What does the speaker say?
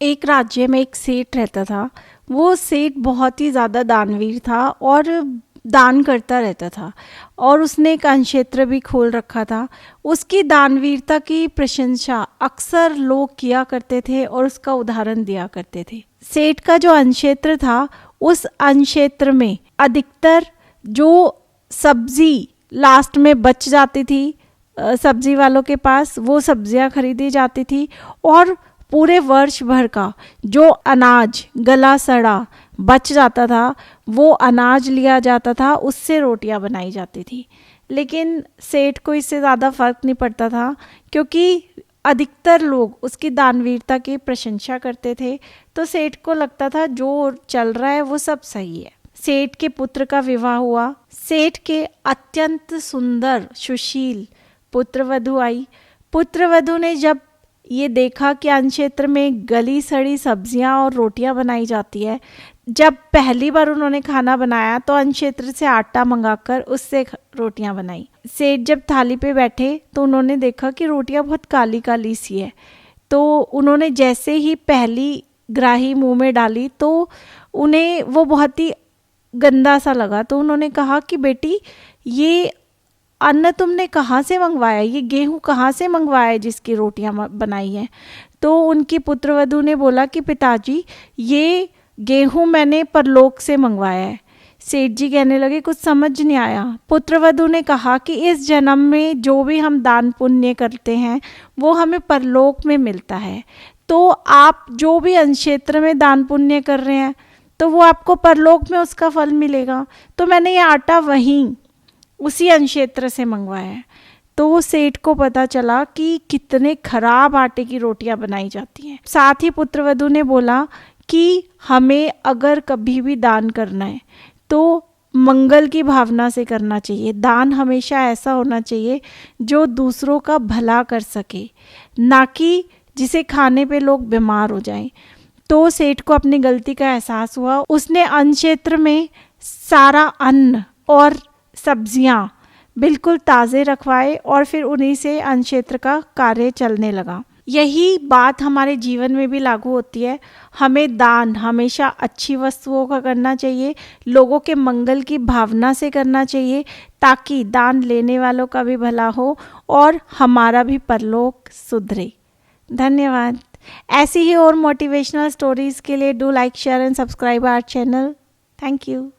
एक राज्य में एक सेठ रहता था। वो सेठ बहुत ही ज़्यादा दानवीर था और दान करता रहता था, और उसने एक अन्न क्षेत्र भी खोल रखा था। उसकी दानवीरता की प्रशंसा अक्सर लोग किया करते थे और उसका उदाहरण दिया करते थे। सेठ का जो अन्न क्षेत्र था, उस अन्न क्षेत्र में अधिकतर जो सब्जी लास्ट में बच जाती थी सब्जी वालों के पास, वो सब्जियां खरीदी जाती थी, और पूरे वर्ष भर का जो अनाज गला सड़ा बच जाता था, वो अनाज लिया जाता था, उससे रोटियां बनाई जाती थी। लेकिन सेठ को इससे ज़्यादा फर्क नहीं पड़ता था, क्योंकि अधिकतर लोग उसकी दानवीरता की प्रशंसा करते थे। तो सेठ को लगता था जो चल रहा है वो सब सही है। सेठ के पुत्र का विवाह हुआ। सेठ के अत्यंत सुंदर सुशील पुत्रवधू आई। पुत्रवधू ने जब ये देखा कि अन्न क्षेत्र में गली सड़ी सब्जियां और रोटियां बनाई जाती है, जब पहली बार उन्होंने खाना बनाया तो अन्न क्षेत्र से आटा मंगाकर उससे रोटियां बनाई। सेठ जब थाली पे बैठे तो उन्होंने देखा कि रोटियां बहुत काली काली सी है। तो उन्होंने जैसे ही पहली ग्राही मुंह में डाली तो उन्हें वो बहुत ही गंदा सा लगा। तो उन्होंने कहा कि बेटी, ये अन्न तुमने कहाँ से मंगवाया, ये गेहूं कहाँ से मंगवाया जिसकी रोटियां बनाई हैं। तो उनकी पुत्रवधू ने बोला कि पिताजी, ये गेहूं मैंने परलोक से मंगवाया है। सेठ जी कहने लगे कुछ समझ नहीं आया। पुत्रवधू ने कहा कि इस जन्म में जो भी हम दान पुण्य करते हैं वो हमें परलोक में मिलता है। तो आप जो भी अन्न क्षेत्र में दान पुण्य कर रहे हैं तो वो आपको परलोक में उसका फल मिलेगा। तो मैंने ये आटा वहीं उसी अन्न क्षेत्र से मंगवाया है। तो सेठ को पता चला कि कितने खराब आटे की रोटियां बनाई जाती हैं। साथ ही पुत्रवधू ने बोला कि हमें अगर कभी भी दान करना है तो मंगल की भावना से करना चाहिए। दान हमेशा ऐसा होना चाहिए जो दूसरों का भला कर सके, ना कि जिसे खाने पे लोग बीमार हो जाएं। तो सेठ को अपनी गलती का एहसास हुआ। उसने अन्न क्षेत्र में सारा अन्न और सब्जियां बिल्कुल ताज़े रखवाए और फिर उन्हीं से अन्न क्षेत्र का कार्य चलने लगा। यही बात हमारे जीवन में भी लागू होती है। हमें दान हमेशा अच्छी वस्तुओं का करना चाहिए, लोगों के मंगल की भावना से करना चाहिए, ताकि दान लेने वालों का भी भला हो और हमारा भी परलोक सुधरे। धन्यवाद। ऐसी ही और मोटिवेशनल स्टोरीज़ के लिए do like, share and subscribe our channel. Thank you.